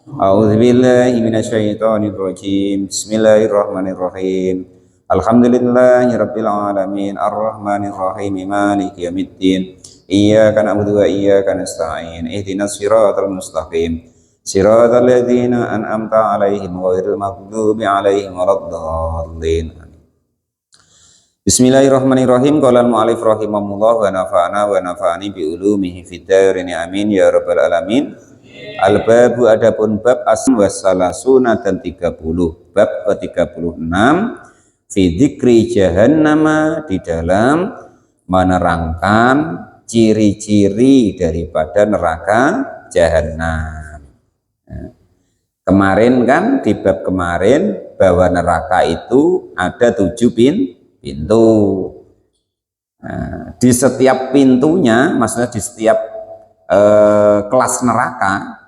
A'udzubillahi minasyaitonirrajim. Bismillahirrahmanirrahim. Alhamdulillahirabbil alamin arrahmanir rahim maliki yaumiddin. Iyyaka na'budu wa iyyaka nasta'in. Ihdinas siratal mustaqim. Siratal ladzina an'amta 'alaihim ghairil maghdubi 'alaihim waladdallin. Bismillahirrahmanirrahim. Qala al-mu'allif rahimahullah wa nafa'ani bi ulumihi fid dharain amin ya rabbal alamin. Al-babu adapun bab asm wassalasuna dan 30. Bab ke-36 fi dzikri jahannama, di dalam menerangkan ciri-ciri daripada neraka jahanam. Kemarin kan di bab kemarin bahwa neraka itu ada 7 pintu. Nah, di setiap pintunya, maksudnya di setiap kelas neraka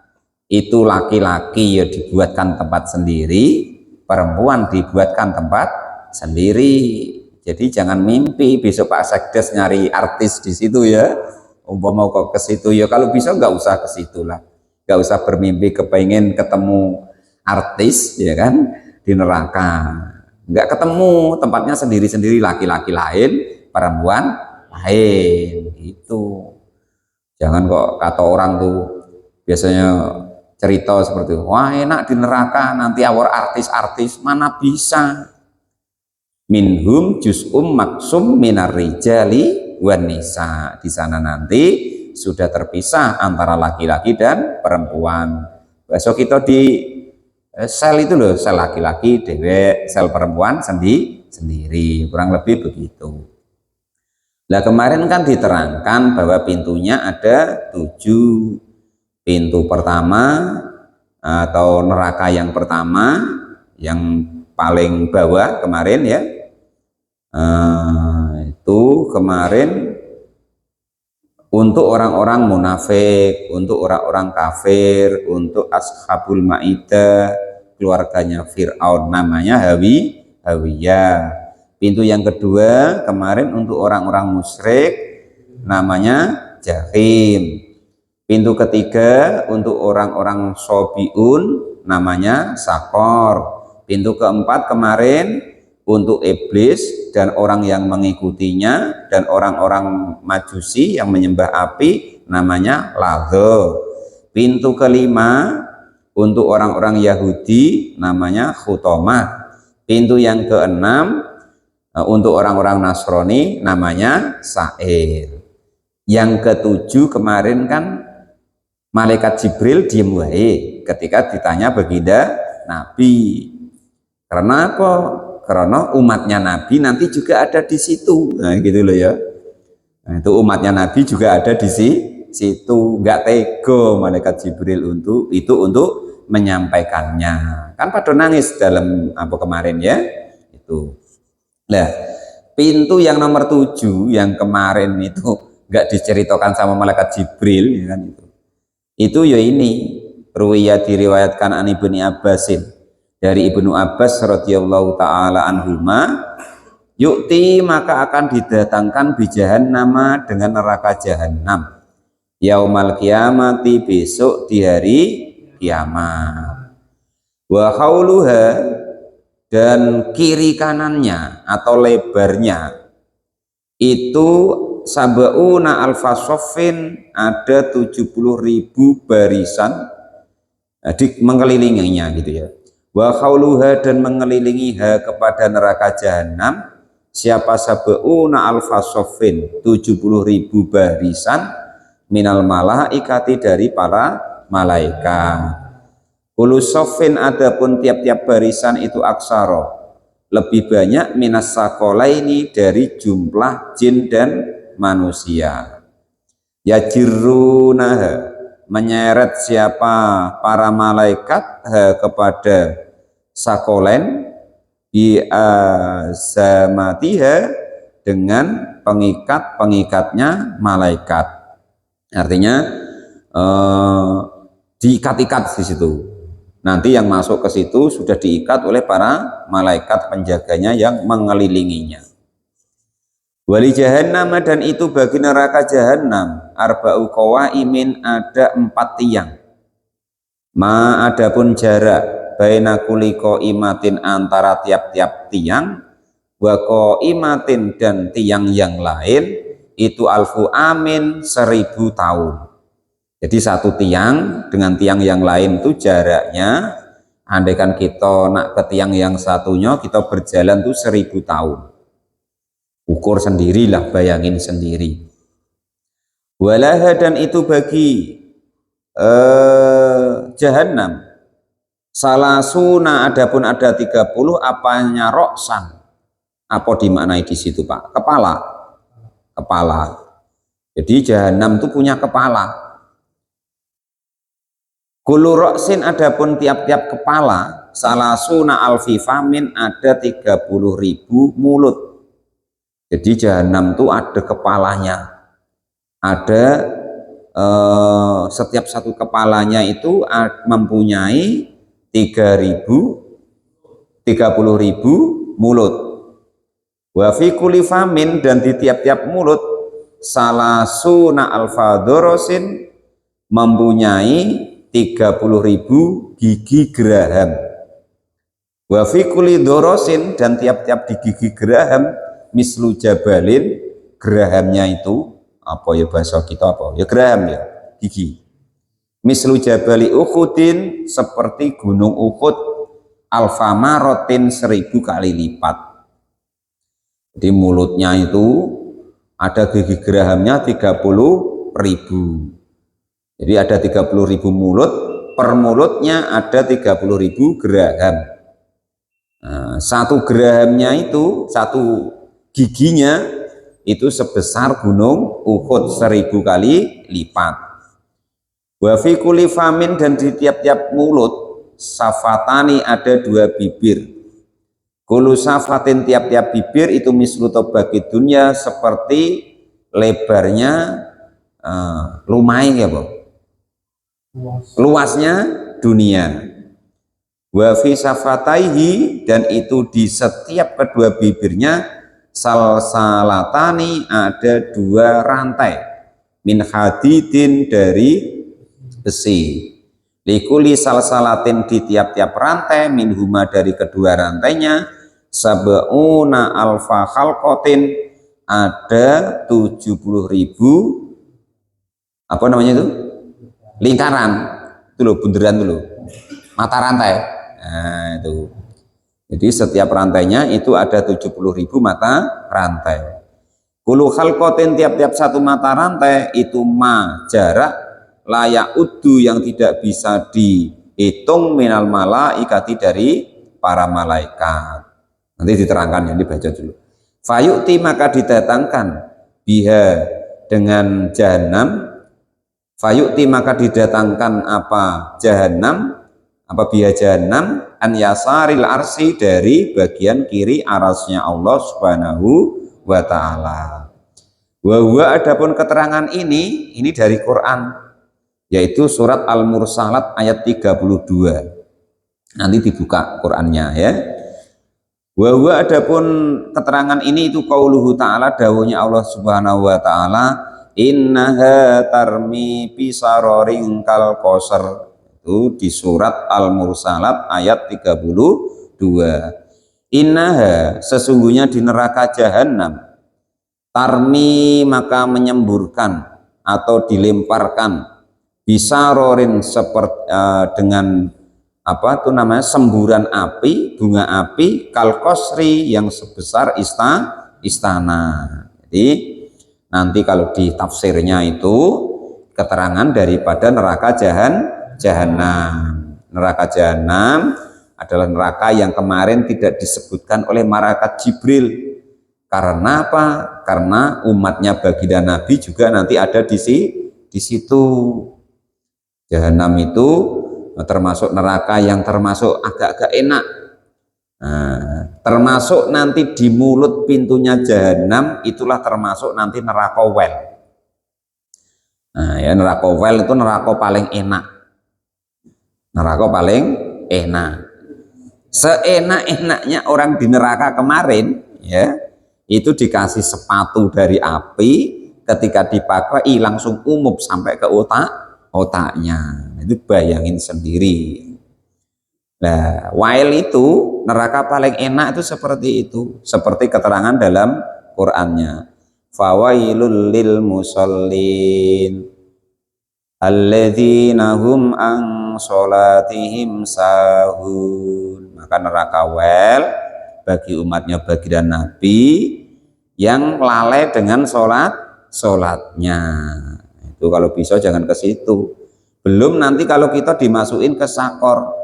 itu laki-laki ya dibuatkan tempat sendiri, perempuan dibuatkan tempat sendiri. Jadi jangan mimpi besok Pak Sekdes nyari artis di situ ya. Umpama mau kok ke situ ya, kalau bisa nggak usah ke situ lah, nggak usah bermimpi kepengen ketemu artis ya kan di neraka. Nggak ketemu, tempatnya sendiri-sendiri, laki-laki lain, perempuan lain gitu. Jangan kok kata orang tuh biasanya cerita seperti itu, wah enak di neraka nanti awal artis-artis, mana bisa. Minhum juz'um maksum minar rijali wan nisa. Di sana nanti sudah terpisah antara laki-laki dan perempuan. Besok kita di sel itu loh, sel laki-laki dewek, sel perempuan sendiri, kurang lebih begitu. Nah kemarin kan diterangkan bahwa pintunya ada 7. Pintu pertama atau neraka yang pertama, yang paling bawah kemarin ya, itu kemarin untuk orang-orang munafik, untuk orang-orang kafir, untuk ashabul ma'idah, keluarganya Fir'aun, namanya Hawiyah. Pintu yang kedua kemarin untuk orang-orang musyrik, namanya Jahim. Pintu ketiga untuk orang-orang sobiun, namanya Sakor. Pintu keempat kemarin untuk iblis dan orang yang mengikutinya dan orang-orang majusi yang menyembah api, namanya Ladho. Pintu kelima untuk orang-orang Yahudi, namanya Khutomah. Pintu yang keenam untuk orang-orang Nasrani, namanya Sa'ir. Yang ketujuh kemarin kan malaikat Jibril diem wae ketika ditanya baginda Nabi. Karena apa? Karena umatnya Nabi nanti juga ada di situ. Nah gitu loh ya. Nah, itu umatnya Nabi juga ada di situ. Nggak tega malaikat Jibril untuk menyampaikannya. Kan pada nangis dalam apa kemarin ya. Itu. Nah, pintu yang nomor 7 yang kemarin itu nggak diceritakan sama malaikat Jibril ya kan itu ya ini ruwiyah diriwayatkan an Ibnu Abbasin, dari Ibnu Abbas radhiyallahu taala anhuma, yukti maka akan didatangkan bijahannama dengan neraka jahanam yaumal kiamati, besok di hari kiamat. Wa hauluha, dan kiri kanannya atau lebarnya itu sabauna alfa soffin, ada 70.000 barisan mengelilinginya gitu ya. Wa khauluha, dan mengelilingiha kepada neraka jahanam siapa sabauna alfa soffin, 70.000 barisan minal malaikati, dari para malaikat. Kulu soffin, adapun tiap-tiap barisan itu aksaro, lebih banyak minas sakolaini, dari jumlah jin dan manusia. Yajirunah, menyeret siapa para malaikat kepada sakolen bi azamatiha, dengan pengikat-pengikatnya malaikat. Artinya diikat-ikat di situ. Nanti yang masuk ke situ sudah diikat oleh para malaikat penjaganya yang mengelilinginya. Wali jahannam, dan itu bagi neraka jahanam arba'u qawaimin, ada 4 tiang. Ma adapun jarak baina kulli qaimatin antara tiap-tiap tiang wa qaimatin dan tiang yang lain itu alfu amin 1000 tahun. Jadi satu tiang dengan tiang yang lain itu jaraknya, andaikan kita nak ke tiang yang satunya kita berjalan tuh 1000 tahun. Ukur sendirilah, bayangin sendiri. Walaha dan itu bagi Jahannam salasuna adapun ada 30 apanya roksan. Apa dimaknai di situ Pak? Kepala. Jadi Jahannam itu punya kepala. Kullu roksin adapun tiap-tiap kepala salasuna alfi famin ada 30.000 mulut. Jadi Jahannam itu ada kepalanya. Ada setiap satu kepalanya itu mempunyai 30.000 mulut. Wa fi kulli famin dan di tiap-tiap mulut salasuna alfa dorosin mempunyai 30.000 gigi geraham. Wa fi kulli dorosin dan tiap-tiap di gigi geraham mislu jabalin, gerahamnya itu apa ya bahasa kita apa ya, geraham ya, gigi. Mislu jabali Uhudin seperti gunung Uhud alfa marotin 1000 kali lipat. Jadi mulutnya itu ada gigi gerahamnya 30.000. Jadi ada 30.000 mulut, per mulutnya ada 30.000 geraham. Nah, satu gerahamnya itu, satu giginya itu sebesar gunung Uhud 1000 kali lipat. Wa fi kulli famin dan di tiap-tiap mulut safatani ada 2 bibir. Kullu safatin tiap-tiap bibir itu mislu tobaki dunya seperti lebarnya lumai ya Bang. Luasnya dunia. Wa fi safataihi dan itu di setiap kedua bibirnya salsalatani ada 2 rantai min hadidin dari besi. Likuli salsalatin di tiap-tiap rantai minhuma dari kedua rantainya sab'una alfa khalqatin ada 70.000 apa namanya itu? Lingkaran. Itu loh, bunderan itu loh. Mata rantai. Nah, itu. Jadi setiap rantainya itu ada 70.000 mata rantai. Kullu khalqatin tiap-tiap satu mata rantai itu jarak layak udu yang tidak bisa dihitung minal malaikati dari para malaikat. Nanti diterangkan, yang dibaca dulu. Fayu'ti maka didatangkan biha dengan Jahannam. Fayu'ti maka didatangkan apa Jahannam, apa biha Jahannam an yasaril arsi dari bagian kiri arasnya Allah Subhanahu wa ta'ala. Wa huwa adapun keterangan ini dari Quran, yaitu surat Al-Mursalat ayat 32. Nanti dibuka Qurannya ya. Wa huwa adapun keterangan ini itu qauluhu ta'ala, dawuhnya Allah Subhanahu wa ta'ala, innaha tarmi bisarorin kal qasar. Itu di surat Al-Mursalat ayat 32. Innaha sesungguhnya di neraka Jahannam tarmi maka menyemburkan atau dilemparkan bisarorin seperti dengan apa itu namanya semburan api, bunga api kalkosri yang sebesar istana. Jadi nanti kalau di tafsirnya itu keterangan daripada neraka Jahannam. Neraka Jahannam adalah neraka yang kemarin tidak disebutkan oleh malaikat Jibril. Karena apa? Karena umatnya baginda Nabi juga nanti ada di situ. Jahannam itu termasuk neraka yang termasuk agak-agak enak. Nah, termasuk nanti di mulut pintunya Jahannam itulah termasuk nanti neraka wel. Nah, ya neraka wel itu neraka paling enak. Neraka paling enak. Seenak-enaknya orang di neraka kemarin ya, itu dikasih sepatu dari api, ketika dipakai langsung umup sampai ke otaknya. Itu itu bayangin sendiri. Nah, while itu neraka paling enak itu seperti itu, seperti keterangan dalam Qur'annya. Fawailul lil musallin alladzina hum an sholatihim sahun. Maka neraka wel bagi umatnya baginda Nabi yang lalai dengan sholatnya. Itu kalau bisa jangan ke situ. Belum nanti kalau kita dimasukin ke sakor.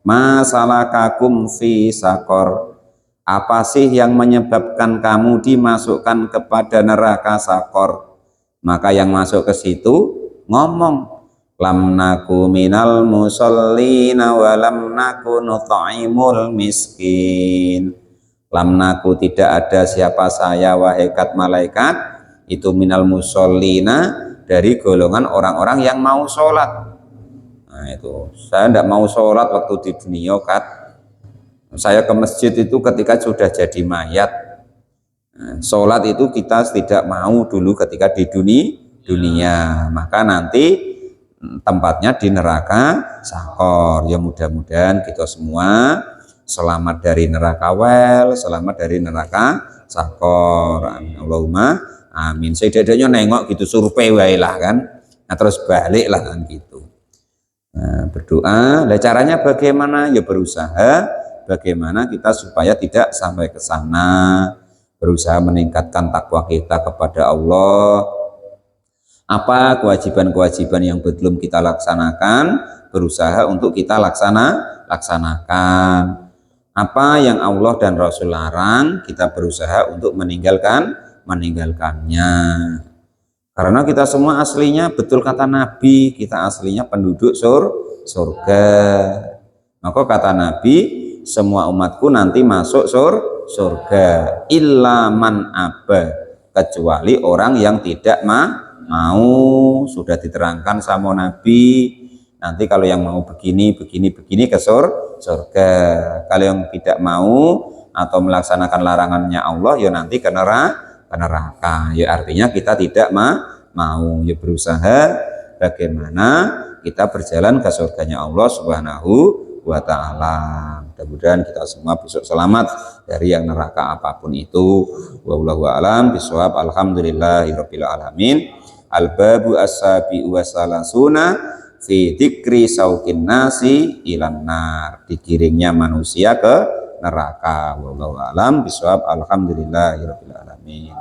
Masalakakum fi sakor, apa sih yang menyebabkan kamu dimasukkan kepada neraka sakor? Maka yang masuk ke situ ngomong, lam naku minal musallina wa lam naku nut'imul miskin. Lam naku tidak ada siapa saya wahai kat malaikat itu minal musallina dari golongan orang-orang yang mau sholat. Nah itu, saya tidak mau sholat waktu di dunia kat. Saya ke masjid itu ketika sudah jadi mayat. Nah, sholat itu kita tidak mau dulu ketika di dunia. Maka nanti tempatnya di neraka sakor. Ya mudah-mudahan kita semua selamat dari neraka wel, selamat dari neraka sakor. Allahumma amin. Saya nengok gitu survei wae lah kan. Nah, terus balik lah kan gitu. Nah, berdoa, nah caranya bagaimana? Ya berusaha bagaimana kita supaya tidak sampai ke sana, berusaha meningkatkan takwa kita kepada Allah. Apa kewajiban-kewajiban yang belum kita laksanakan, berusaha untuk kita laksanakan. Apa yang Allah dan Rasul larang, kita berusaha untuk meninggalkannya. Karena kita semua aslinya, betul kata Nabi, kita aslinya penduduk surga. Maka kata Nabi, semua umatku nanti masuk surga. Illa man aba, kecuali orang yang tidak mau. Sudah diterangkan sama Nabi. Nanti kalau yang mau begini ke surga. Kalau yang tidak mau atau melaksanakan larangannya Allah, ya nanti ke neraka. Ya artinya kita tidak mau. Ya berusaha bagaimana kita berjalan ke surganya Allah Subhanahu wa ta'ala. Mudah-mudahan kita semua besok selamat dari yang neraka apapun itu. Wallahu a'lam bishawab. Alhamdulillahirabbil alamin. Al-babu as-sabi'u wasalasuna fi dzikri saukin nasi ilan nar, digiringnya manusia ke neraka. Wallahu a'lam bishawab. Alhamdulillahirabbil alamin.